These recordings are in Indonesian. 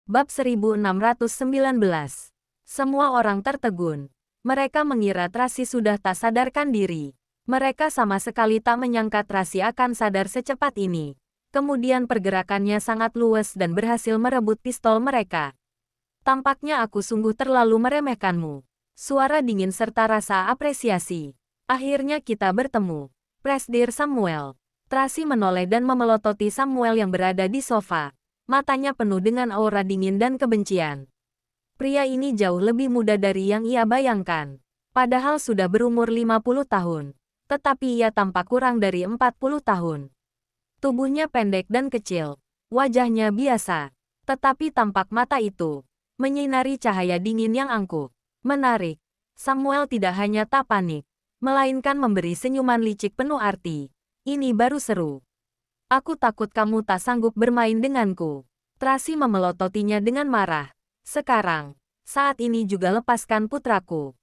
Bab 1619. Semua orang tertegun. Mereka mengira Tracy sudah tak sadarkan diri. Mereka sama sekali tak menyangka Tracy akan sadar secepat ini. Kemudian pergerakannya sangat luwes dan berhasil merebut pistol mereka. Tampaknya aku sungguh terlalu meremehkanmu. Suara dingin serta rasa apresiasi. Akhirnya kita bertemu. Presdir Samuel. Tracy menoleh dan memelototi Samuel yang berada di sofa. Matanya penuh dengan aura dingin dan kebencian. Pria ini jauh lebih muda dari yang ia bayangkan. Padahal sudah berumur 50 tahun. Tetapi ia tampak kurang dari 40 tahun. Tubuhnya pendek dan kecil. Wajahnya biasa. Tetapi tampak mata itu menyinari cahaya dingin yang angkuh. Menarik. Samuel tidak hanya tak panik, melainkan memberi senyuman licik penuh arti. Ini baru seru. Aku takut kamu tak sanggup bermain denganku. Tracy memelototinya dengan marah. Sekarang, saat ini juga lepaskan putraku.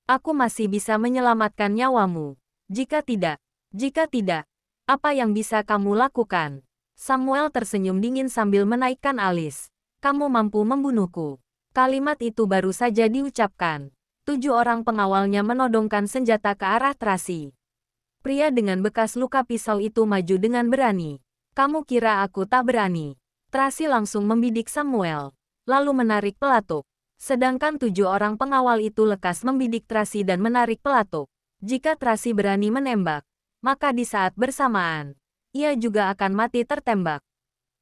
Aku masih bisa menyelamatkan nyawamu. Jika tidak, apa yang bisa kamu lakukan? Samuel tersenyum dingin sambil menaikkan alis. Kamu mampu membunuhku. Kalimat itu baru saja diucapkan. 7 orang pengawalnya menodongkan senjata ke arah Tracy. Pria dengan bekas luka pisau itu maju dengan berani. Kamu kira aku tak berani? Tracy langsung membidik Samuel, lalu menarik pelatuk. Sedangkan 7 orang pengawal itu lekas membidik Tracy dan menarik pelatuk. Jika Tracy berani menembak, maka di saat bersamaan, ia juga akan mati tertembak.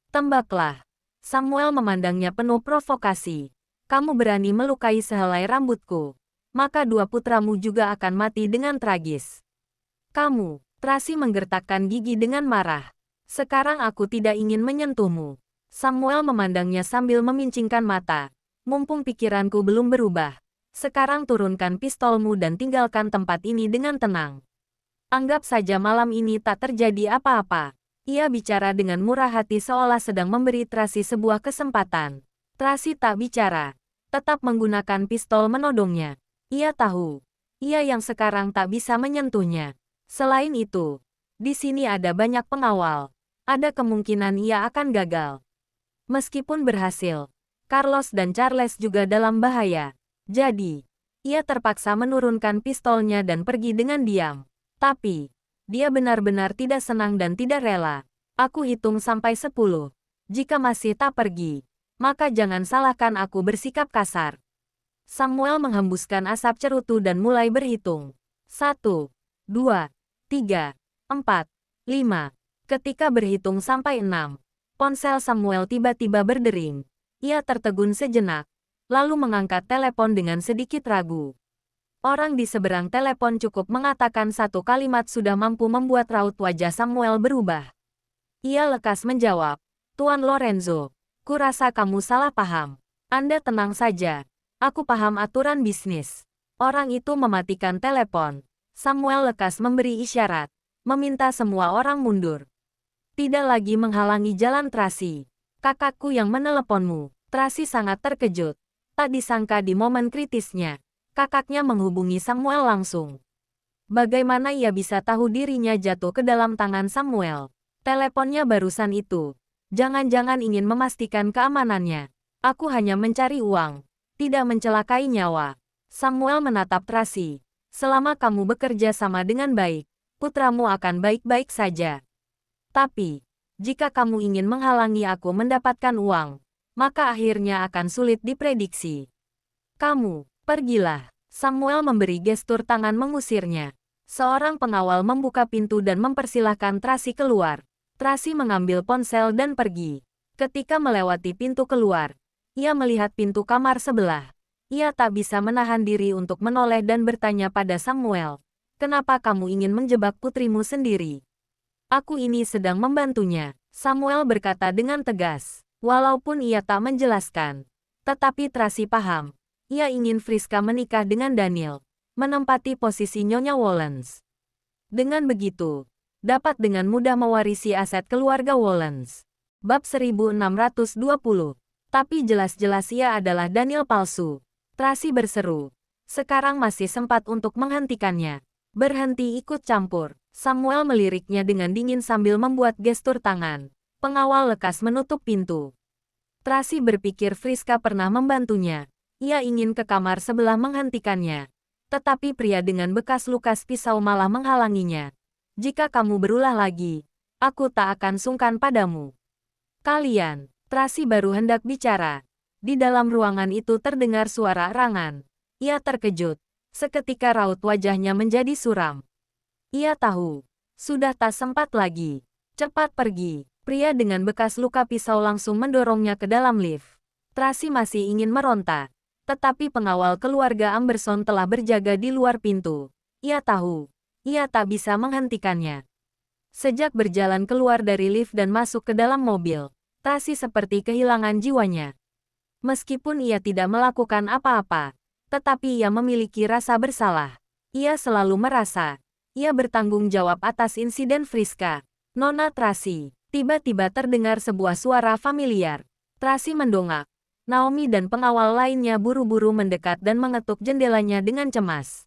Tembaklah. Samuel memandangnya penuh provokasi. Kamu berani melukai sehelai rambutku, maka 2 putramu juga akan mati dengan tragis. Kamu, Tracy menggertakkan gigi dengan marah. Sekarang aku tidak ingin menyentuhmu. Samuel memandangnya sambil memincingkan mata. Mumpung pikiranku belum berubah. Sekarang turunkan pistolmu dan tinggalkan tempat ini dengan tenang. Anggap saja malam ini tak terjadi apa-apa. Ia bicara dengan murah hati seolah sedang memberi Tracy sebuah kesempatan. Tracy tak bicara, tetap menggunakan pistol menodongnya. Ia tahu, ia yang sekarang tak bisa menyentuhnya. Selain itu, di sini ada banyak pengawal. Ada kemungkinan ia akan gagal. Meskipun berhasil, Carlos dan Charles juga dalam bahaya. Jadi, ia terpaksa menurunkan pistolnya dan pergi dengan diam. Tapi, dia benar-benar tidak senang dan tidak rela. Aku hitung sampai 10. Jika masih tak pergi, maka jangan salahkan aku bersikap kasar. Samuel menghembuskan asap cerutu dan mulai berhitung. 1, 2, 3, 4, 5. Ketika berhitung sampai 6, ponsel Samuel tiba-tiba berdering. Ia tertegun sejenak, lalu mengangkat telepon dengan sedikit ragu. Orang di seberang telepon cukup mengatakan satu kalimat sudah mampu membuat raut wajah Samuel berubah. Ia lekas menjawab, Tuan Lorenzo, kurasa kamu salah paham. Anda tenang saja. Aku paham aturan bisnis. Orang itu mematikan telepon. Samuel lekas memberi isyarat, meminta semua orang mundur. Tidak lagi menghalangi jalan Tracy. Kakakku yang meneleponmu. Tracy sangat terkejut. Tak disangka di momen kritisnya, kakaknya menghubungi Samuel langsung. Bagaimana ia bisa tahu dirinya jatuh ke dalam tangan Samuel? Teleponnya barusan itu. Jangan-jangan ingin memastikan keamanannya. Aku hanya mencari uang, tidak mencelakai nyawa. Samuel menatap Tracy. Selama kamu bekerja sama dengan baik, putramu akan baik-baik saja. Tapi, jika kamu ingin menghalangi aku mendapatkan uang, maka akhirnya akan sulit diprediksi. Kamu, pergilah. Samuel memberi gestur tangan mengusirnya. Seorang pengawal membuka pintu dan mempersilahkan Tracy keluar. Tracy mengambil ponsel dan pergi. Ketika melewati pintu keluar, ia melihat pintu kamar sebelah. Ia tak bisa menahan diri untuk menoleh dan bertanya pada Samuel, kenapa kamu ingin menjebak putrimu sendiri? Aku ini sedang membantunya, Samuel berkata dengan tegas. Walaupun ia tak menjelaskan, tetapi Tracy paham. Ia ingin Friska menikah dengan Daniel, menempati posisi Nyonya Wollens. Dengan begitu, dapat dengan mudah mewarisi aset keluarga Wollens. Bab 1620. Tapi jelas-jelas ia adalah Daniel palsu. Tracy berseru. Sekarang masih sempat untuk menghentikannya. Berhenti ikut campur. Samuel meliriknya dengan dingin sambil membuat gestur tangan. Pengawal lekas menutup pintu. Tracy berpikir Friska pernah membantunya. Ia ingin ke kamar sebelah menghentikannya. Tetapi pria dengan bekas lukas pisau malah menghalanginya. Jika kamu berulah lagi, aku tak akan sungkan padamu. Kalian, Tracy baru hendak bicara. Di dalam ruangan itu terdengar suara erangan. Ia terkejut. Seketika raut wajahnya menjadi suram. Ia tahu. Sudah tak sempat lagi. Cepat pergi. Pria dengan bekas luka pisau langsung mendorongnya ke dalam lift. Tracy masih ingin meronta. Tetapi pengawal keluarga Amberson telah berjaga di luar pintu. Ia tahu. Ia tak bisa menghentikannya. Sejak berjalan keluar dari lift dan masuk ke dalam mobil, Tracy seperti kehilangan jiwanya. Meskipun ia tidak melakukan apa-apa, tetapi ia memiliki rasa bersalah. Ia selalu merasa ia bertanggung jawab atas insiden Friska. Nona Tracy. Tiba-tiba terdengar sebuah suara familiar. Tracy mendongak. Naomi dan pengawal lainnya buru-buru mendekat dan mengetuk jendelanya dengan cemas.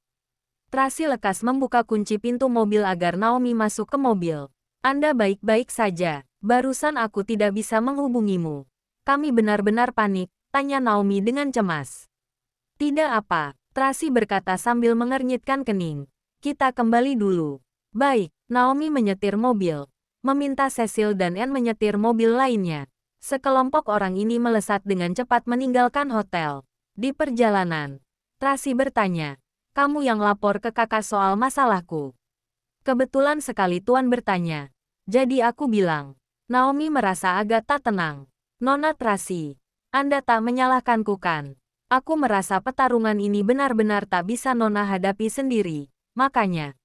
Tracy lekas membuka kunci pintu mobil agar Naomi masuk ke mobil. Anda baik-baik saja. Barusan aku tidak bisa menghubungimu. Kami benar-benar panik, tanya Naomi dengan cemas. Tidak apa, Tracy berkata sambil mengernyitkan kening. Kita kembali dulu. Baik, Naomi menyetir mobil. Meminta Cecil dan Anne menyetir mobil lainnya. Sekelompok orang ini melesat dengan cepat meninggalkan hotel. Di perjalanan, Tracy bertanya, kamu yang lapor ke kakak soal masalahku. Kebetulan sekali Tuan bertanya. Jadi aku bilang. Naomi merasa agak tak tenang. Nona Tracy, Anda tak menyalahkanku kan? Aku merasa pertarungan ini benar-benar tak bisa Nona hadapi sendiri. Makanya,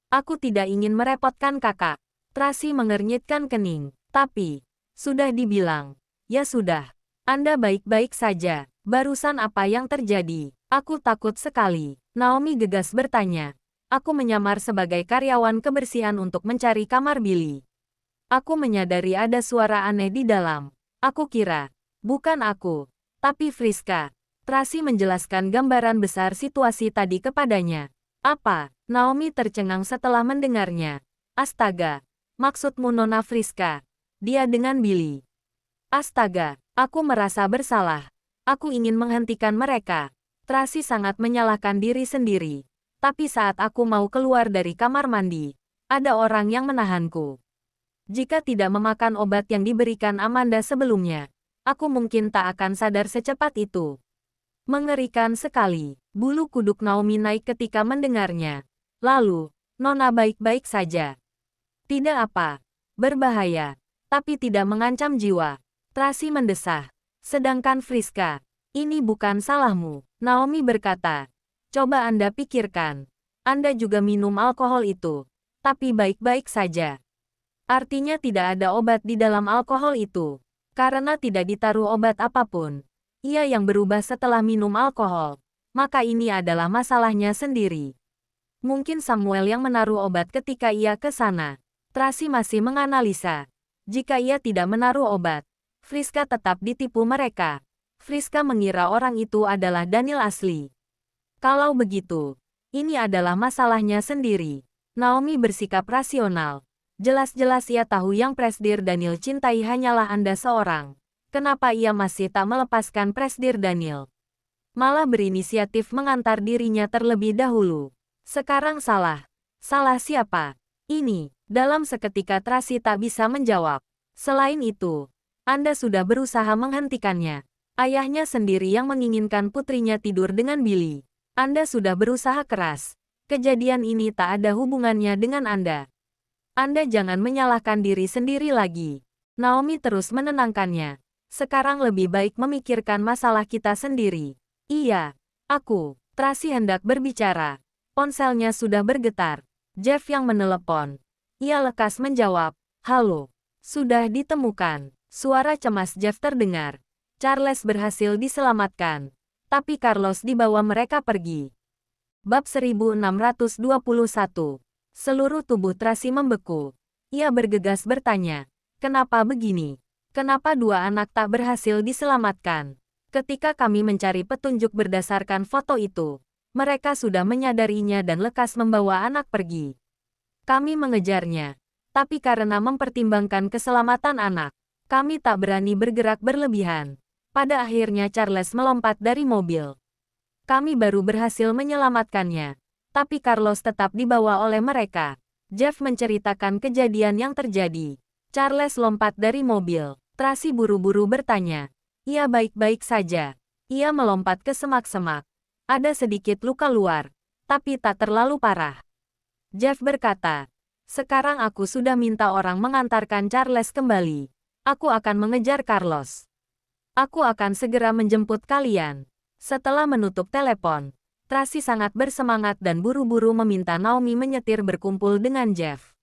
aku tidak ingin merepotkan kakak. Tracy mengernyitkan kening. Tapi, sudah dibilang. Ya sudah. Anda baik-baik saja. Barusan apa yang terjadi? Aku takut sekali. Naomi gegas bertanya. Aku menyamar sebagai karyawan kebersihan untuk mencari kamar Billy. Aku menyadari ada suara aneh di dalam. Aku kira, bukan aku, tapi Friska. Tracy menjelaskan gambaran besar situasi tadi kepadanya. Apa? Naomi tercengang setelah mendengarnya. Astaga. Maksudmu Nona Friska? Dia dengan Billy. Astaga, aku merasa bersalah. Aku ingin menghentikan mereka. Tracy sangat menyalahkan diri sendiri. Tapi saat aku mau keluar dari kamar mandi, ada orang yang menahanku. Jika tidak memakan obat yang diberikan Amanda sebelumnya, aku mungkin tak akan sadar secepat itu. Mengerikan sekali. Bulu kuduk Naomi naik ketika mendengarnya. Lalu, Nona baik-baik saja. Tidak apa. Berbahaya. Tapi tidak mengancam jiwa. Tracy mendesah. Sedangkan Friska, ini bukan salahmu. Naomi berkata. Coba Anda pikirkan. Anda juga minum alkohol itu. Tapi baik-baik saja. Artinya tidak ada obat di dalam alkohol itu. Karena tidak ditaruh obat apapun. Ia yang berubah setelah minum alkohol. Maka ini adalah masalahnya sendiri. Mungkin Samuel yang menaruh obat ketika ia ke sana. Tracy masih menganalisa. Jika ia tidak menaruh obat, Friska tetap ditipu mereka. Friska mengira orang itu adalah Daniel asli. Kalau begitu, ini adalah masalahnya sendiri. Naomi bersikap rasional. Jelas-jelas ia tahu yang Presdir Daniel cintai hanyalah Anda seorang. Kenapa ia masih tak melepaskan Presdir Daniel? Malah berinisiatif mengantar dirinya terlebih dahulu. Sekarang salah. Salah siapa? Ini. Dalam seketika Tracy tak bisa menjawab. Selain itu, Anda sudah berusaha menghentikannya. Ayahnya sendiri yang menginginkan putrinya tidur dengan Billy. Anda sudah berusaha keras. Kejadian ini tak ada hubungannya dengan Anda. Anda jangan menyalahkan diri sendiri lagi. Naomi terus menenangkannya. Sekarang lebih baik memikirkan masalah kita sendiri. Iya, aku. Tracy hendak berbicara. Ponselnya sudah bergetar. Jeff yang menelepon. Ia lekas menjawab, halo. Sudah ditemukan. Suara cemas Jeff terdengar. Charles berhasil diselamatkan. Tapi Carlos dibawa mereka pergi. Bab 1621. Seluruh tubuh Tracy membeku. Ia bergegas bertanya, kenapa begini? Kenapa dua anak tak berhasil diselamatkan? Ketika kami mencari petunjuk berdasarkan foto itu, mereka sudah menyadarinya dan lekas membawa anak pergi. Kami mengejarnya, tapi karena mempertimbangkan keselamatan anak, Kami tak berani bergerak berlebihan. Pada akhirnya Charles melompat dari mobil. Kami baru berhasil menyelamatkannya. Tapi Carlos tetap dibawa oleh mereka. Jeff menceritakan kejadian yang terjadi. Charles lompat dari mobil. Tracy buru-buru bertanya. Ia baik-baik saja. Ia melompat ke semak-semak. Ada sedikit luka luar, tapi tak terlalu parah. Jeff berkata, sekarang aku sudah minta orang mengantarkan Charles kembali. Aku akan mengejar Carlos. Aku akan segera menjemput kalian. Setelah menutup telepon, Tracy sangat bersemangat dan buru-buru meminta Naomi menyetir berkumpul dengan Jeff.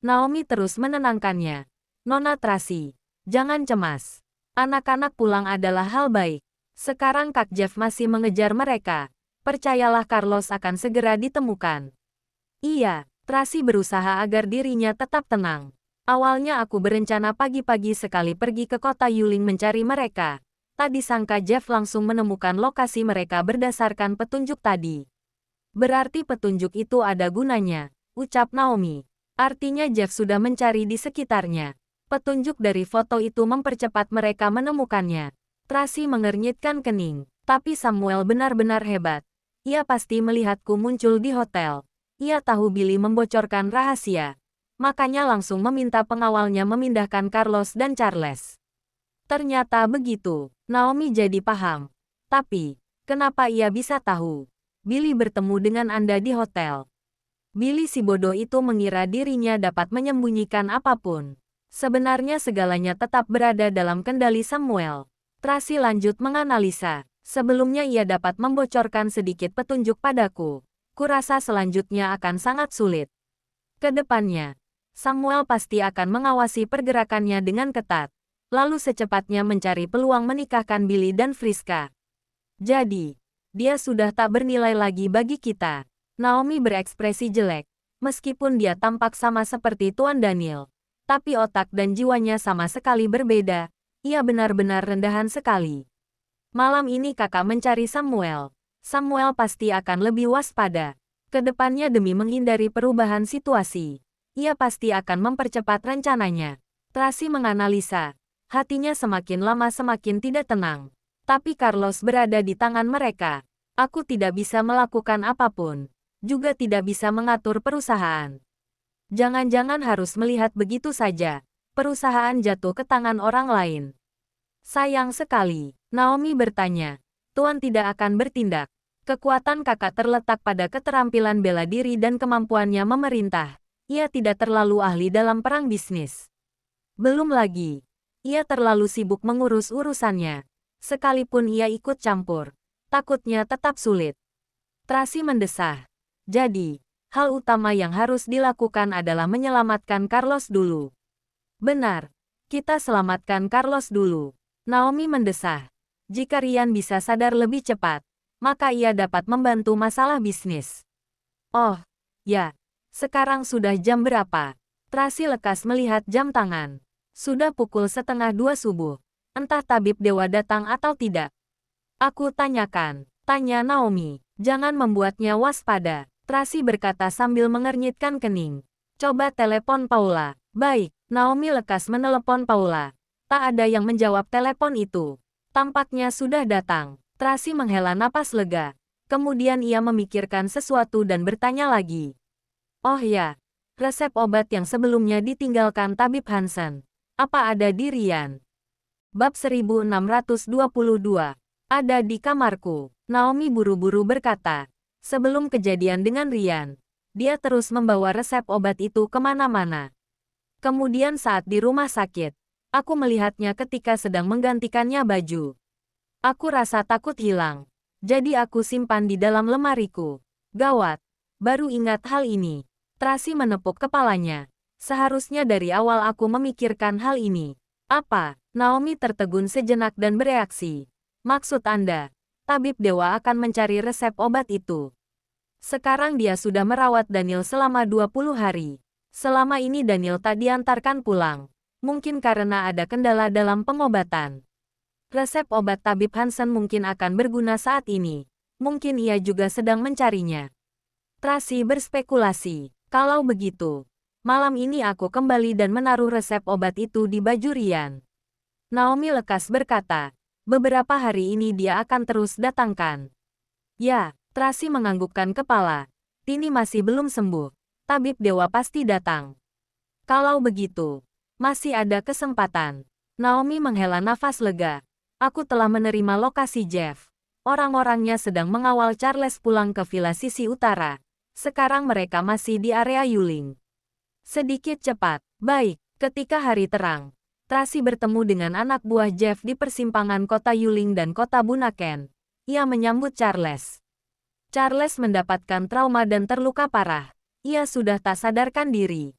Naomi terus menenangkannya. Nona Tracy, jangan cemas. Anak-anak pulang adalah hal baik. Sekarang Kak Jeff masih mengejar mereka. Percayalah Carlos akan segera ditemukan. Iya, Tracy berusaha agar dirinya tetap tenang. Awalnya aku berencana pagi-pagi sekali pergi ke kota Yuling mencari mereka. Tak disangka Jeff langsung menemukan lokasi mereka berdasarkan petunjuk tadi. Berarti petunjuk itu ada gunanya, ucap Naomi. Artinya Jeff sudah mencari di sekitarnya. Petunjuk dari foto itu mempercepat mereka menemukannya. Tracy mengernyitkan kening. Tapi Samuel benar-benar hebat. Ia pasti melihatku muncul di hotel. Ia tahu Billy membocorkan rahasia. Makanya langsung meminta pengawalnya memindahkan Carlos dan Charles. Ternyata begitu. Naomi jadi paham. Tapi, kenapa ia bisa tahu? Billy bertemu dengan Anda di hotel. Billy si bodoh itu mengira dirinya dapat menyembunyikan apapun. Sebenarnya segalanya tetap berada dalam kendali Samuel. Tracy lanjut menganalisa. Sebelumnya ia dapat membocorkan sedikit petunjuk padaku. Kurasa selanjutnya akan sangat sulit. Kedepannya, Samuel pasti akan mengawasi pergerakannya dengan ketat. Lalu secepatnya mencari peluang menikahkan Billy dan Friska. Jadi, dia sudah tak bernilai lagi bagi kita. Naomi berekspresi jelek. Meskipun dia tampak sama seperti Tuan Daniel. Tapi otak dan jiwanya sama sekali berbeda. Ia benar-benar rendahan sekali. Malam ini kakak mencari Samuel. Samuel pasti akan lebih waspada. Kedepannya demi menghindari perubahan situasi. Ia pasti akan mempercepat rencananya. Tracy menganalisa. Hatinya semakin lama semakin tidak tenang. Tapi Carlos berada di tangan mereka. Aku tidak bisa melakukan apapun. Juga tidak bisa mengatur perusahaan. Jangan-jangan harus melihat begitu saja. Perusahaan jatuh ke tangan orang lain. Sayang sekali. Naomi bertanya. Tuan tidak akan bertindak. Kekuatan kakak terletak pada keterampilan bela diri dan kemampuannya memerintah. Ia tidak terlalu ahli dalam perang bisnis. Belum lagi. Ia terlalu sibuk mengurus urusannya. Sekalipun ia ikut campur, takutnya tetap sulit. Tracy mendesah. Jadi, hal utama yang harus dilakukan adalah menyelamatkan Carlos dulu. Benar, kita selamatkan Carlos dulu. Naomi mendesah. Jika Ryan bisa sadar lebih cepat, maka ia dapat membantu masalah bisnis. Oh, ya. Sekarang sudah jam berapa? Tracy lekas melihat jam tangan. Sudah pukul 1:30 subuh. Entah tabib dewa datang atau tidak. Aku tanyakan, tanya Naomi. Jangan membuatnya waspada. Tracy berkata sambil mengernyitkan kening. Coba telepon Paula. Baik, Naomi lekas menelepon Paula. Tak ada yang menjawab telepon itu. Tampaknya sudah datang. Tracy menghela napas lega. Kemudian ia memikirkan sesuatu dan bertanya lagi. Oh ya, resep obat yang sebelumnya ditinggalkan Tabib Hansen. Apa ada di Ryan? Bab 1622. Ada di kamarku. Naomi buru-buru berkata. Sebelum kejadian dengan Ryan, dia terus membawa resep obat itu kemana-mana. Kemudian saat di rumah sakit, aku melihatnya ketika sedang menggantikannya baju. Aku rasa takut hilang. Jadi aku simpan di dalam lemariku. Gawat. Baru ingat hal ini. Tracy menepuk kepalanya. Seharusnya dari awal aku memikirkan hal ini. Apa? Naomi tertegun sejenak dan bereaksi. Maksud Anda, tabib dewa akan mencari resep obat itu. Sekarang dia sudah merawat Daniel selama 20 hari. Selama ini Daniel tak diantarkan pulang. Mungkin karena ada kendala dalam pengobatan. Resep obat Tabib Hansen mungkin akan berguna saat ini. Mungkin ia juga sedang mencarinya. Tracy berspekulasi. Kalau begitu, malam ini aku kembali dan menaruh resep obat itu di baju Ryan. Naomi lekas berkata. Beberapa hari ini dia akan terus datangkan. Ya, Tracy menganggukkan kepala. Tini masih belum sembuh. Tabib dewa pasti datang. Kalau begitu, masih ada kesempatan. Naomi menghela nafas lega. Aku telah menerima lokasi Jeff. Orang-orangnya sedang mengawal Charles pulang ke villa sisi utara. Sekarang mereka masih di area Yuling. Sedikit cepat. Baik, ketika hari terang, Tracy bertemu dengan anak buah Jeff di persimpangan kota Yuling dan kota Bunaken. Ia menyambut Charles. Charles mendapatkan trauma dan terluka parah. Ia sudah tak sadarkan diri.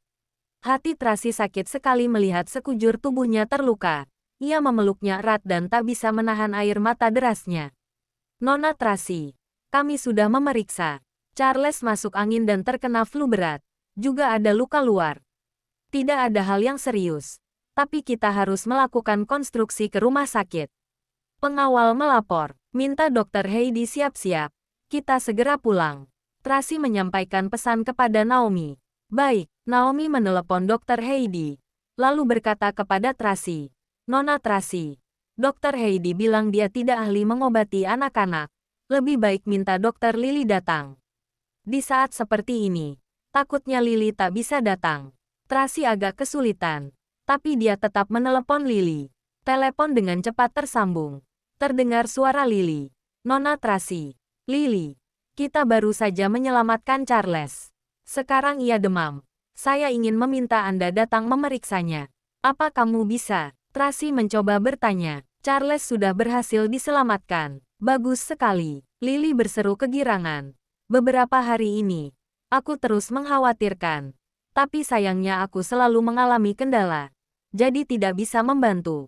Hati Tracy sakit sekali melihat sekujur tubuhnya terluka. Ia memeluknya erat dan tak bisa menahan air mata derasnya. Nona Tracy, kami sudah memeriksa. Charles masuk angin dan terkena flu berat. Juga ada luka luar. Tidak ada hal yang serius. Tapi kita harus melakukan konstruksi ke rumah sakit. Pengawal melapor, minta Dr. Heidi siap-siap. Kita segera pulang. Tracy menyampaikan pesan kepada Naomi. Baik, Naomi menelepon Dr. Heidi. Lalu berkata kepada Tracy. Nona Tracy, Dr. Heidi bilang dia tidak ahli mengobati anak-anak. Lebih baik minta Dr. Lily datang. Di saat seperti ini, takutnya Lily tak bisa datang. Tracy agak kesulitan. Tapi dia tetap menelepon Lily. Telepon dengan cepat tersambung. Terdengar suara Lily. Nona Tracy. Lily. Kita baru saja menyelamatkan Charles. Sekarang ia demam. Saya ingin meminta Anda datang memeriksanya. Apa kamu bisa? Tracy mencoba bertanya. Charles sudah berhasil diselamatkan. Bagus sekali. Lily berseru kegirangan. Beberapa hari ini, aku terus mengkhawatirkan. Tapi sayangnya aku selalu mengalami kendala. Jadi tidak bisa membantu.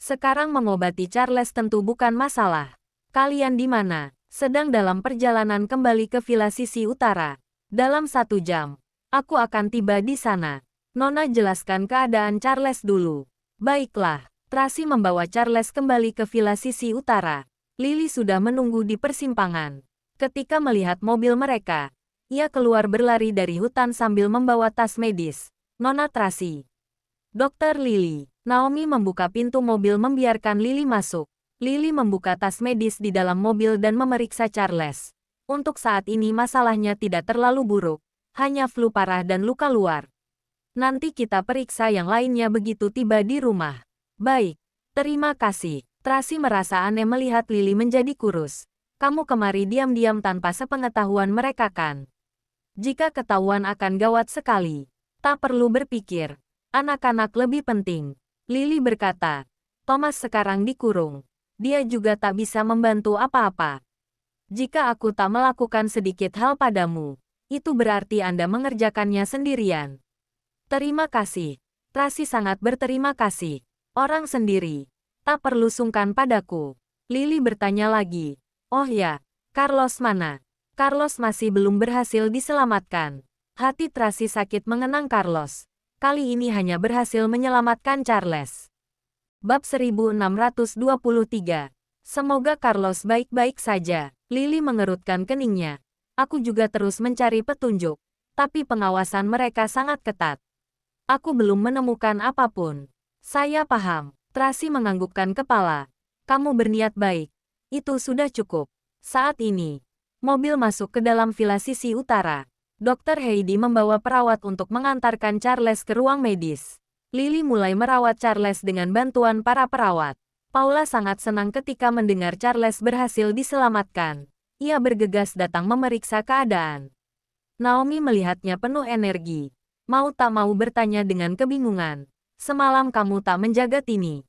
Sekarang mengobati Charles tentu bukan masalah. Kalian di mana? Sedang dalam perjalanan kembali ke villa sisi utara. Dalam 1 jam, aku akan tiba di sana. Nona jelaskan keadaan Charles dulu. Baiklah, Tracy membawa Charles kembali ke villa sisi utara. Lily sudah menunggu di persimpangan. Ketika melihat mobil mereka, ia keluar berlari dari hutan sambil membawa tas medis. Nona Tracy. Dr. Lily. Naomi membuka pintu mobil membiarkan Lily masuk. Lily membuka tas medis di dalam mobil dan memeriksa Charles. Untuk saat ini masalahnya tidak terlalu buruk. Hanya flu parah dan luka luar. Nanti kita periksa yang lainnya begitu tiba di rumah. Baik. Terima kasih. Tracy merasa aneh melihat Lily menjadi kurus. Kamu kemari diam-diam tanpa sepengetahuan mereka kan? Jika ketahuan akan gawat sekali. Tak perlu berpikir. Anak-anak lebih penting. Lily berkata. Thomas sekarang dikurung. Dia juga tak bisa membantu apa-apa. Jika aku tak melakukan sedikit hal padamu, itu berarti Anda mengerjakannya sendirian. Terima kasih. Tracy sangat berterima kasih. Orang sendiri. Tak perlu sungkan padaku. Lily bertanya lagi. Oh ya, Carlos mana? Carlos masih belum berhasil diselamatkan. Hati Tracy sakit mengenang Carlos. Kali ini hanya berhasil menyelamatkan Charles. Bab 1623. Semoga Carlos baik-baik saja. Lily mengerutkan keningnya. Aku juga terus mencari petunjuk. Tapi pengawasan mereka sangat ketat. Aku belum menemukan apapun. Saya paham. Tracy menganggukkan kepala. Kamu berniat baik. Itu sudah cukup. Saat ini, mobil masuk ke dalam villa sisi utara. Dr. Heidi membawa perawat untuk mengantarkan Charles ke ruang medis. Lily mulai merawat Charles dengan bantuan para perawat. Paula sangat senang ketika mendengar Charles berhasil diselamatkan. Ia bergegas datang memeriksa keadaan. Naomi melihatnya penuh energi. Mau tak mau bertanya dengan kebingungan. Semalam kamu tak menjaga Tini.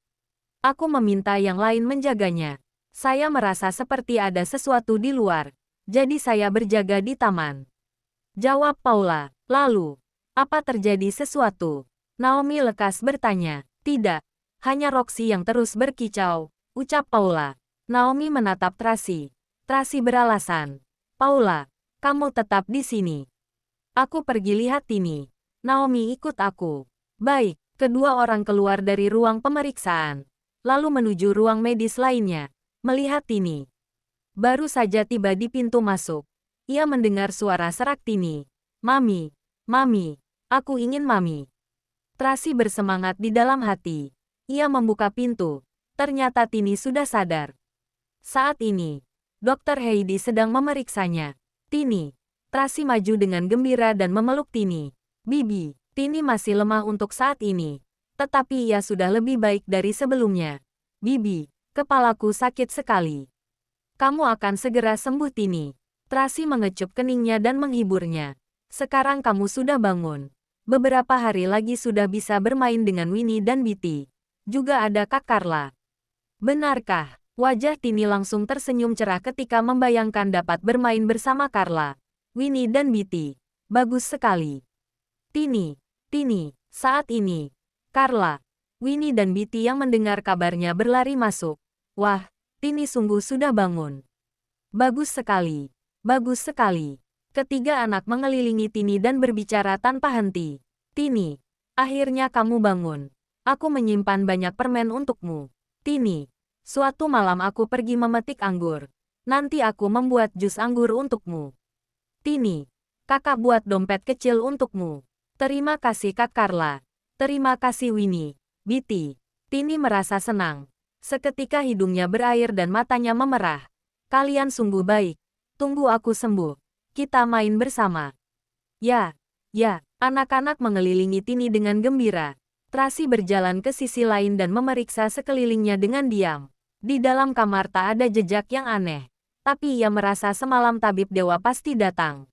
Aku meminta yang lain menjaganya. Saya merasa seperti ada sesuatu di luar. Jadi saya berjaga di taman. Jawab Paula. Lalu, apa terjadi sesuatu? Naomi lekas bertanya. Tidak, hanya Roxy yang terus berkicau, ucap Paula. Naomi menatap Tracy. Tracy beralasan. Paula, kamu tetap di sini. Aku pergi lihat Tini. Naomi ikut aku. Baik, kedua orang keluar dari ruang pemeriksaan. Lalu menuju ruang medis lainnya. Melihat Tini. Baru saja tiba di pintu masuk. Ia mendengar suara serak Tini. Mami, Mami, aku ingin Mami. Tracy bersemangat di dalam hati. Ia membuka pintu. Ternyata Tini sudah sadar. Saat ini, Dr. Heidi sedang memeriksanya. Tini. Tracy maju dengan gembira dan memeluk Tini. Bibi, Tini masih lemah untuk saat ini. Tetapi ia sudah lebih baik dari sebelumnya. Bibi, kepalaku sakit sekali. Kamu akan segera sembuh Tini. Tracy mengecup keningnya dan menghiburnya. Sekarang kamu sudah bangun. Beberapa hari lagi sudah bisa bermain dengan Winnie dan Bitty. Juga ada Kak Carla. Benarkah? Wajah Tini langsung tersenyum cerah ketika membayangkan dapat bermain bersama Carla, Winnie dan Bitty. Bagus sekali. Tini, saat ini, Carla, Winnie dan Bitty yang mendengar kabarnya berlari masuk. Wah, Tini sungguh sudah bangun. Bagus sekali, bagus sekali. Ketiga anak mengelilingi Tini dan berbicara tanpa henti. Tini, akhirnya kamu bangun. Aku menyimpan banyak permen untukmu. Tini, suatu malam aku pergi memetik anggur. Nanti aku membuat jus anggur untukmu. Tini, kakak buat dompet kecil untukmu. Terima kasih Kak Carla. Terima kasih Winnie, Bitty. Tini merasa senang. Seketika hidungnya berair dan matanya memerah. Kalian sungguh baik. Tunggu aku sembuh. Kita main bersama. Ya, anak-anak mengelilingi Tini dengan gembira. Tracy berjalan ke sisi lain dan memeriksa sekelilingnya dengan diam. Di dalam kamar tak ada jejak yang aneh. Tapi ia merasa semalam tabib dewa pasti datang.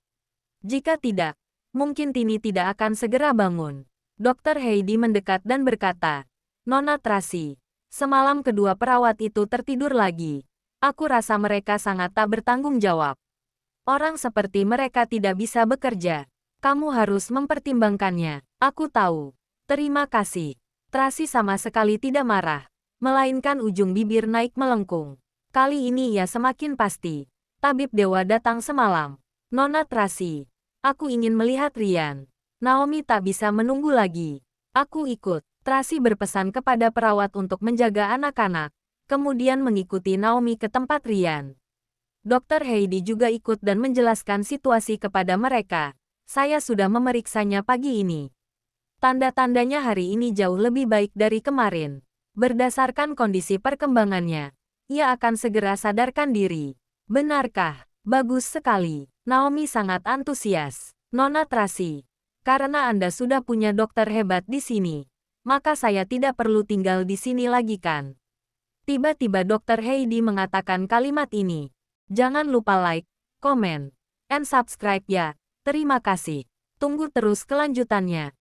Jika tidak, mungkin Tini tidak akan segera bangun. Dr. Heidi mendekat dan berkata, Nona Tracy, semalam kedua perawat itu tertidur lagi. Aku rasa mereka sangat tak bertanggung jawab. Orang seperti mereka tidak bisa bekerja. Kamu harus mempertimbangkannya. Aku tahu. Terima kasih. Tracy sama sekali tidak marah, melainkan ujung bibir naik melengkung. Kali ini ia semakin pasti. Tabib dewa datang semalam. Nona Tracy, aku ingin melihat Ryan. Naomi tak bisa menunggu lagi. Aku ikut. Tracy berpesan kepada perawat untuk menjaga anak-anak, kemudian mengikuti Naomi ke tempat Ryan. Dr. Heidi juga ikut dan menjelaskan situasi kepada mereka. Saya sudah memeriksanya pagi ini. Tanda-tandanya hari ini jauh lebih baik dari kemarin. Berdasarkan kondisi perkembangannya, ia akan segera sadarkan diri. Benarkah? Bagus sekali. Naomi sangat antusias. Nona Tracy, karena Anda sudah punya dokter hebat di sini, maka saya tidak perlu tinggal di sini lagi kan? Tiba-tiba Dr. Heidi mengatakan kalimat ini. Jangan lupa like, comment, and subscribe ya. Terima kasih. Tunggu terus kelanjutannya.